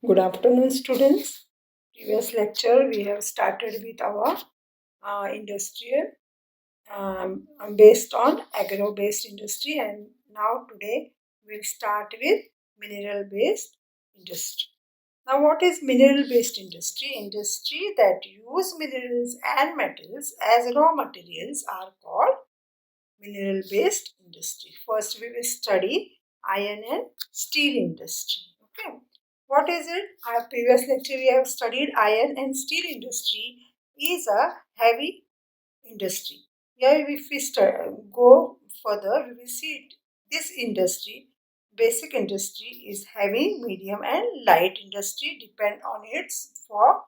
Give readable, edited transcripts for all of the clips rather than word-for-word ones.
Good afternoon, students. Previous lecture we have started with our industrial based on agro-based industry, and now today we'll start with mineral-based industry. Now, what is mineral-based industry? Industry that use minerals and metals as raw materials are called mineral-based industry. First, we will study iron and steel industry. Okay. What is it? Our previous lecture we have studied iron and steel industry is a heavy industry. Here if we go further, we will see it. This industry, basic industry is heavy, medium and light industry depend on its for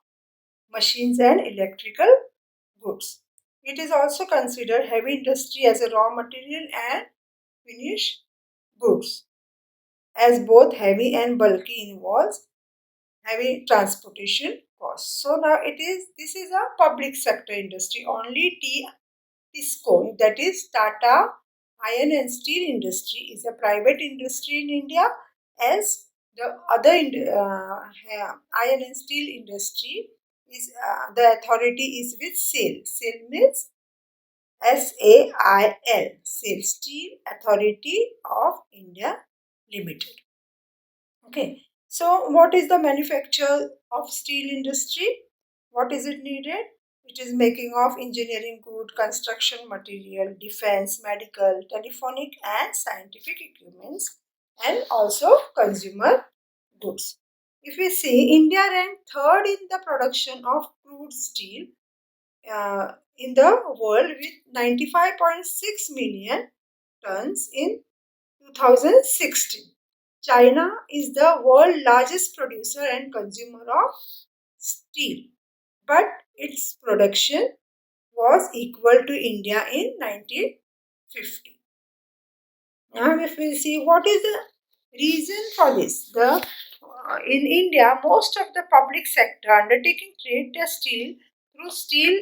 machines and electrical goods. It is also considered heavy industry as a raw material and finished goods, as both heavy and bulky involves heavy transportation costs. So now this is a public sector industry. Only TISCO, that is Tata Iron and Steel Industry, is a private industry in India, as the other iron and steel industry is the authority is with SAIL. SAIL means SAIL, SAIL, Steel Authority of India Limited. Okay, so what is the manufacture of steel industry? What is it needed? It is making of engineering good, construction material, defense, medical, telephonic and scientific equipments, and also consumer goods. If we see, India ranked third in the production of crude steel in the world with 95.6 million tons in 2016. China is the world's largest producer and consumer of steel, but its production was equal to India in 1950. Now, if we see what is the reason for this, in India, most of the public sector undertaking trade the steel through Steel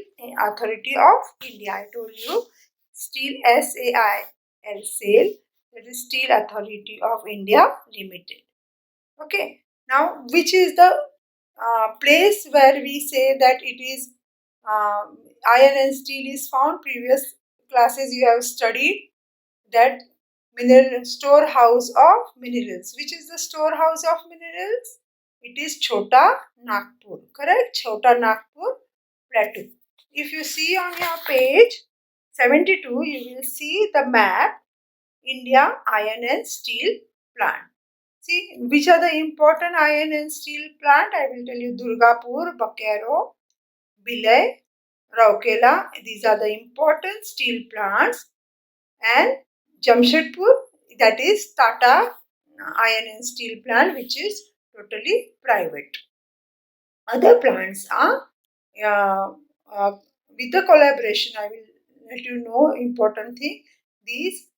Authority of India. I told you, Steel SAIL, that is Steel Authority of India Limited. Okay. Now, which is the place where we say that it is iron and steel is found? Previous classes you have studied that mineral storehouse of minerals. Which is the storehouse of minerals? It is Chota Nagpur. Correct? Chota Nagpur Plateau. If you see on your page 72, you will see the map India Iron and Steel Plant. See, which are the important iron and steel plant? I will tell you Durgapur, Bakero, Bilai, Raukela. These are the important steel plants. And Jamshedpur, that is Tata Iron and Steel Plant, which is totally private. Other plants are with the collaboration. I will let you know important thing. These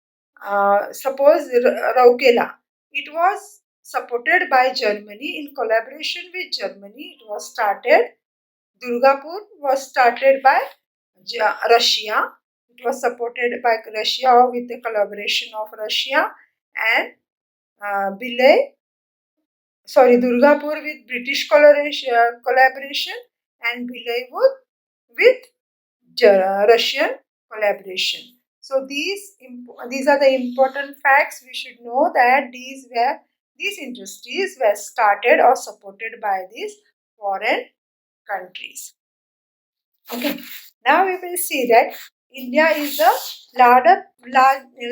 suppose Raukela, it was supported by Germany. In collaboration with Germany, it was started. Durgapur was started by Russia. It was supported by Russia with the collaboration of Russia, and Durgapur with British collaboration, and Bilay with Russian collaboration. So these are the important facts we should know, that these industries were started or supported by these foreign countries. Okay, now we will see that India is the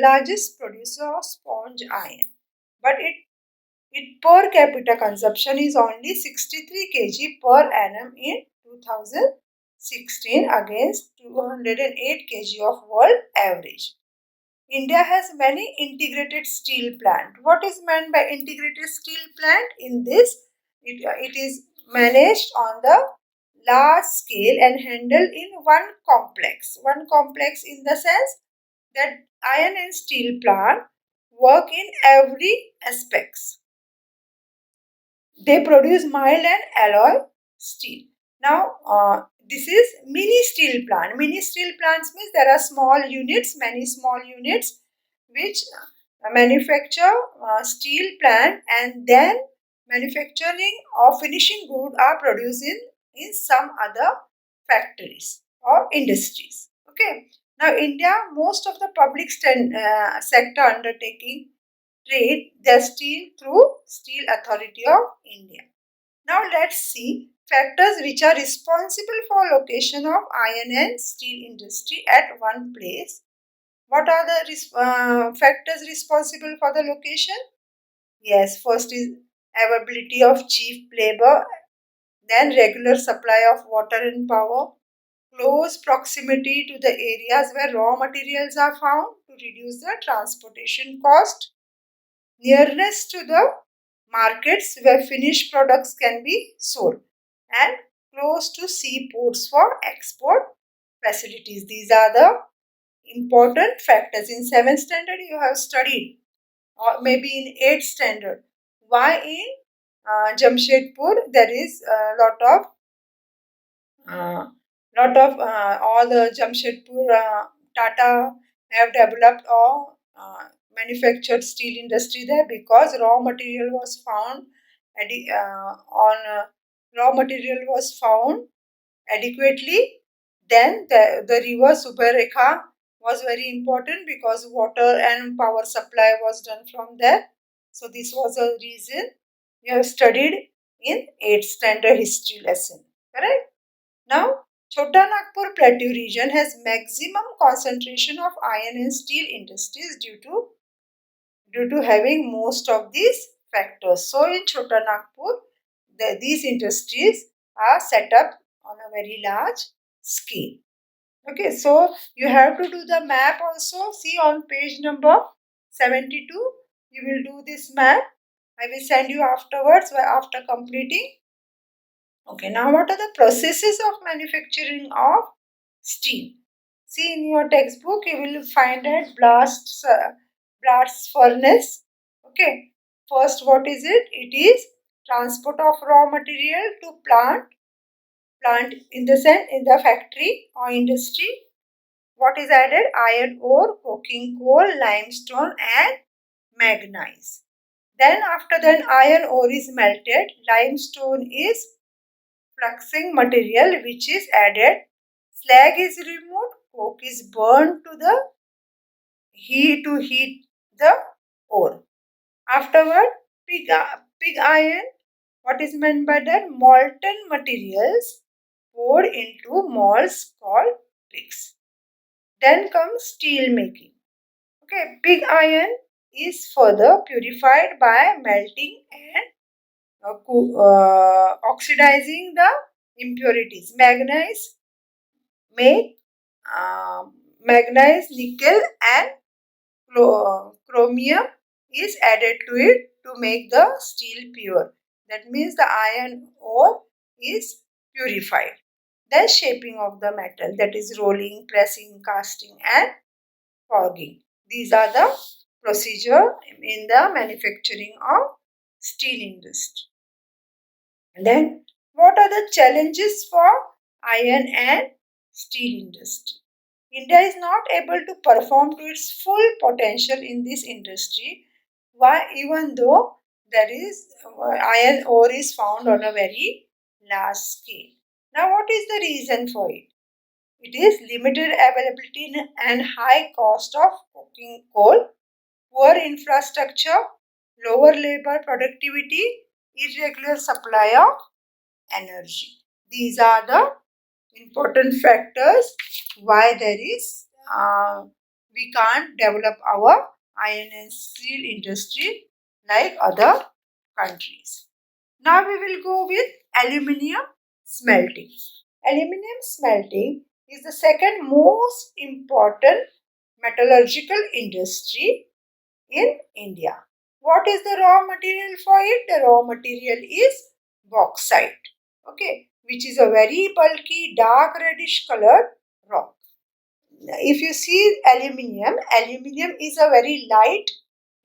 largest producer of sponge iron, but its per capita consumption is only 63 kg per annum in 2016 against 208 kg of world average. India has many integrated steel plant. What is meant by integrated steel plant? In this, it is managed on the large scale and handled in one complex. One complex in the sense that iron and steel plant work in every aspects. They produce mild and alloy steel. Now, this is mini steel plant. Mini steel plants means there are small units, many small units which manufacture steel plant, and then manufacturing or finishing good are produced in some other factories or industries. Okay. Now, India, most of the public sector undertaking trade their steel through Steel Authority of India. Now, let's see factors which are responsible for location of iron and steel industry at one place. What are the factors responsible for the location? Yes, first is availability of cheap labor, then regular supply of water and power, close proximity to the areas where raw materials are found to reduce the transportation cost, nearness to the markets where finished products can be sold, and close to seaports for export facilities. These are the important factors. In 7th standard, you have studied, or maybe in 8th standard. Why in Jamshedpur there is a uh, lot of all the Jamshedpur Tata have developed or manufactured steel industry there because raw material was found on raw material was found adequately. Then the river Subarekha was very important because water and power supply was done from there. So this was a reason we have studied in 8th standard history lesson. Correct? Now, Chota Nagpur Plateau region has maximum concentration of iron and steel industries due to having most of these factors. So, in Chota Nagpur, these industries are set up on a very large scale. Okay, so you have to do the map also. See on page number 72, you will do this map. I will send you afterwards after completing. Okay, now what are the processes of manufacturing of steel? See in your textbook, you will find that blast furnace. Okay, first what is it? It is transport of raw material to plant in the sense in the factory or industry. What is added? Iron ore, coking coal, limestone, and manganese. Then after that, iron ore is melted, limestone is fluxing material which is added, slag is removed, coke is burned to the heat the ore. Afterward, pig iron. What is meant by that? Molten materials poured into molds called pigs. Then comes steel making. Okay, pig iron is further purified by melting and oxidizing the impurities. Make uh, Manganese, nickel, and chromium is added to it to make the steel pure. That means the iron ore is purified. Then shaping of the metal, that is rolling, pressing, casting, and forging. These are the procedure in the manufacturing of steel industry. And then what are the challenges for iron and steel industry? India is not able to perform to its full potential in this industry. Why? Even though there is iron ore is found on a very large scale. Now, what is the reason for it? It is limited availability and high cost of coking coal, poor infrastructure, lower labor productivity, irregular supply of energy. These are the important factors why there is we can't develop our iron and steel industry like other countries. Now we will go with aluminium smelting. Aluminium smelting is the second most important metallurgical industry in India. What is the raw material for it? The raw material is bauxite, okay, which is a very bulky, dark reddish colored rock. If you see aluminium is a very light,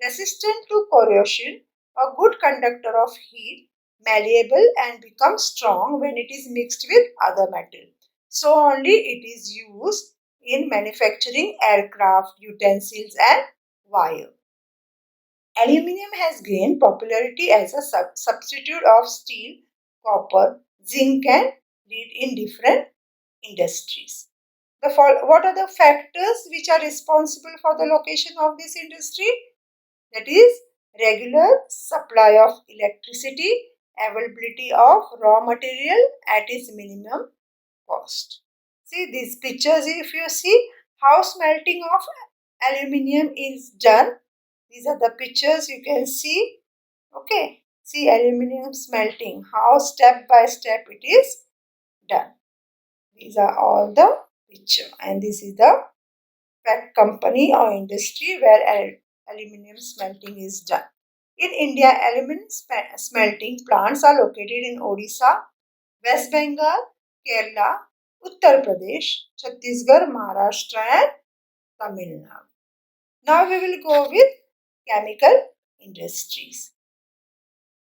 resistant to corrosion, a good conductor of heat, malleable and becomes strong when it is mixed with other metal. So only it is used in manufacturing aircraft, utensils and wire. Aluminium has gained popularity as a substitute of steel, copper, zinc, and lead in different industries. What are the factors which are responsible for the location of this industry? That is regular supply of electricity, availability of raw material at its minimum cost. See these pictures, if you see how smelting of aluminium is done. These are the pictures you can see. Okay, see aluminium smelting, how step by step it is done. These are all the picture, and this is the fact company or industry where aluminium smelting is done. In India, aluminium smelting plants are located in Odisha, West Bengal, Kerala, Uttar Pradesh, Chhattisgarh, Maharashtra, and Tamil Nadu. Now we will go with chemical industries.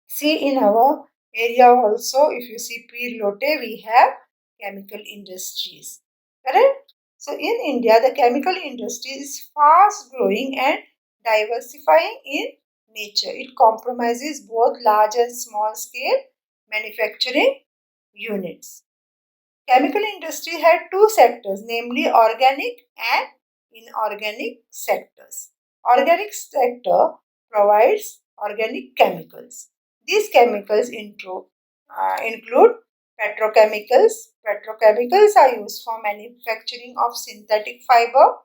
See, in our area also, if you see Pir Lote, we have chemical industries. Correct? So in India, the chemical industry is fast growing and diversifying in nature. It compromises both large and small scale manufacturing units. Chemical industry had two sectors, namely organic and inorganic sectors. Organic sector provides organic chemicals. These chemicals include petrochemicals. Petrochemicals are used for manufacturing of synthetic fiber,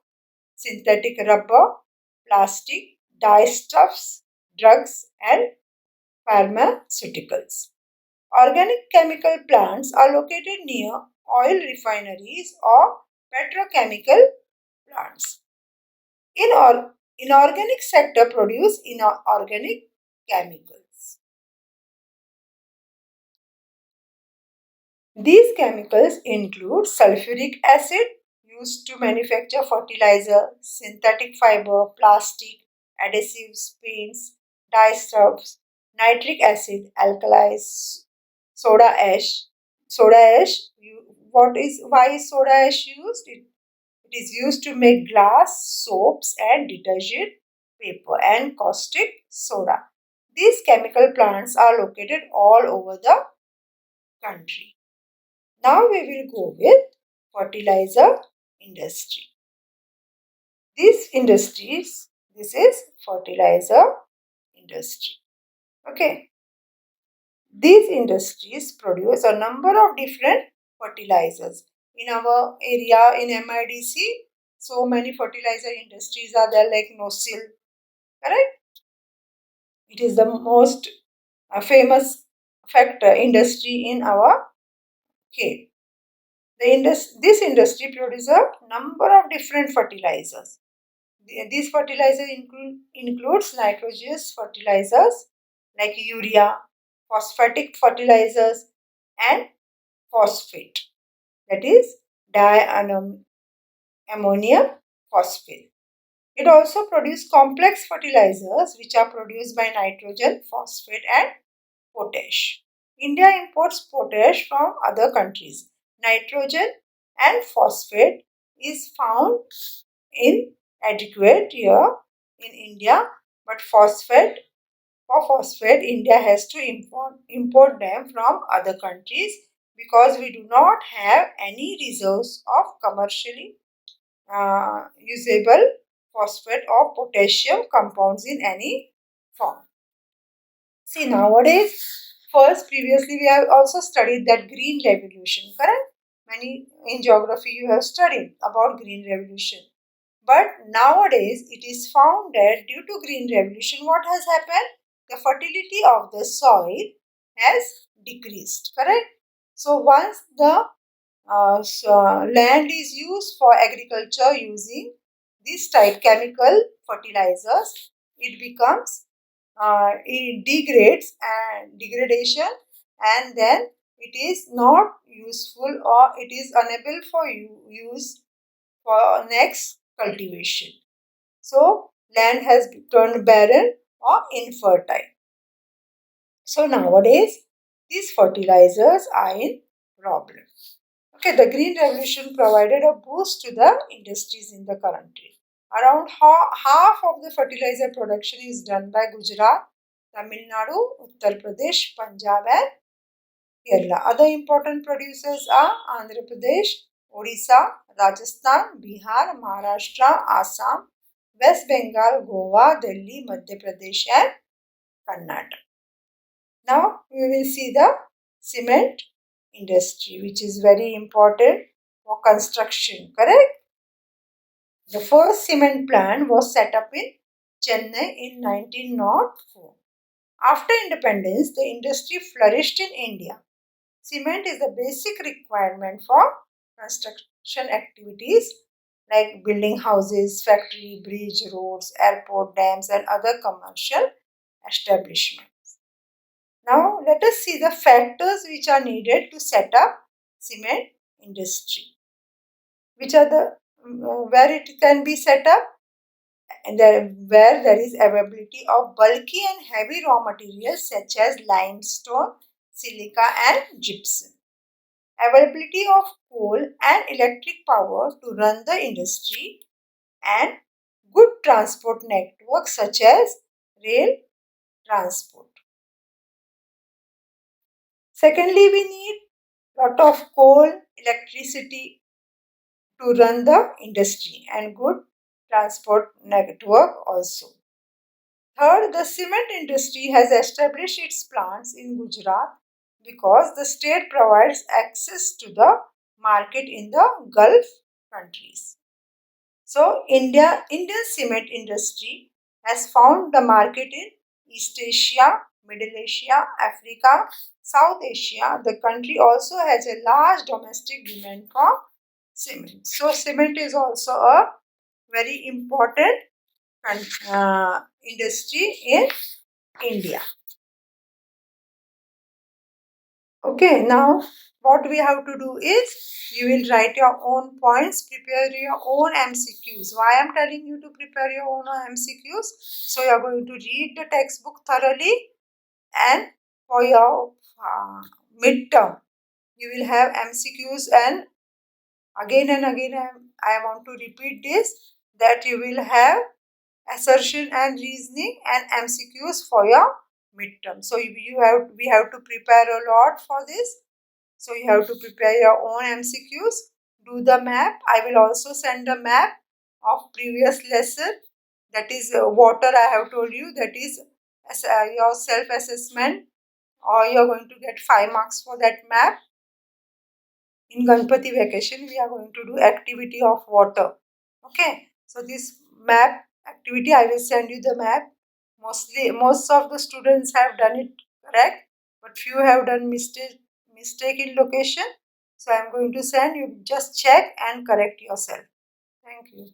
synthetic rubber, plastic, dyestuffs, drugs, and pharmaceuticals. Organic chemical plants are located near oil refineries or petrochemical plants. Inorganic sector produce inorganic chemicals. These chemicals include sulfuric acid used to manufacture fertilizer, synthetic fiber, plastic, adhesives, paints, dyestuffs, nitric acid, alkalis, soda ash. Soda ash, why is soda ash used? It is used to make glass, soaps, and detergent, paper, and caustic soda. These chemical plants are located all over the country. Now we will go with fertilizer industry. This is fertilizer industry. Okay. These industries produce a number of different fertilizers. In our area, in MIDC, so many fertilizer industries are there like Nosil, correct? It is the most famous factor industry in our case. This industry produces a number of different fertilizers. These fertilizers includes nitrogenous fertilizers like urea, phosphatic fertilizers, and phosphate, that is diammonium phosphate. It also produces complex fertilizers which are produced by nitrogen, phosphate, and potash. India imports potash from other countries. Nitrogen and phosphate is found in adequate here in India, but for phosphate, India has to import them from other countries because we do not have any reserves of commercially usable phosphate or potassium compounds in any form. See, nowadays, previously we have also studied that green revolution, correct? Many in geography you have studied about green revolution. But nowadays it is found that due to green revolution, what has happened? The fertility of the soil has decreased, correct? So once the land is used for agriculture using this type chemical fertilizers, it becomes it degrades and degradation, and then it is not useful or it is unable for use for next cultivation. So land has turned barren or infertile. So nowadays these fertilizers are in problem. Okay, the green revolution provided a boost to the industries in the country. Around half of the fertilizer production is done by Gujarat, Tamil Nadu, Uttar Pradesh, Punjab and Kerala. Other important producers are Andhra Pradesh, Odisha, Rajasthan, Bihar, Maharashtra, Assam, West Bengal, Goa, Delhi, Madhya Pradesh and Karnataka. Now we will see the cement industry, which is very important for construction, correct? The first cement plant was set up in Chennai in 1904. After independence, the industry flourished in India. Cement is the basic requirement for construction activities like building houses, factory, bridge, roads, airport, dams, and other commercial establishments. Now, let us see the factors which are needed to set up cement industry. Which are the where it can be set up and where there is availability of bulky and heavy raw materials such as limestone, silica, and gypsum. Availability of coal and electric power to run the industry, and good transport networks such as rail transport. Secondly, we need lot of coal, electricity to run the industry and good transport network also. Third, the cement industry has established its plants in Gujarat because the state provides access to the market in the Gulf countries. So, Indian cement industry has found the market in East Asia, Middle Asia, Africa, South Asia. The country also has a large domestic demand for cement. So, cement is also a very important industry in India. Okay, now what we have to do is you will write your own points, prepare your own MCQs. Why I am telling you to prepare your own MCQs? So you are going to read the textbook thoroughly, and for your midterm you will have MCQs, and again I want to repeat this, that you will have assertion and reasoning and MCQs for your midterm. So we have to prepare a lot for this. So you have to prepare your own MCQs. Do the map. I will also send a map of previous lesson. That is water. I have told you that is your self assessment, or you are going to get 5 marks for that map. In Ganpati vacation, we are going to do activity of water. Okay, so this map activity, I will send you the map. Most of the students have done it correct, but few have done mistake in location. So I am going to send you, just check and correct yourself. Thank you.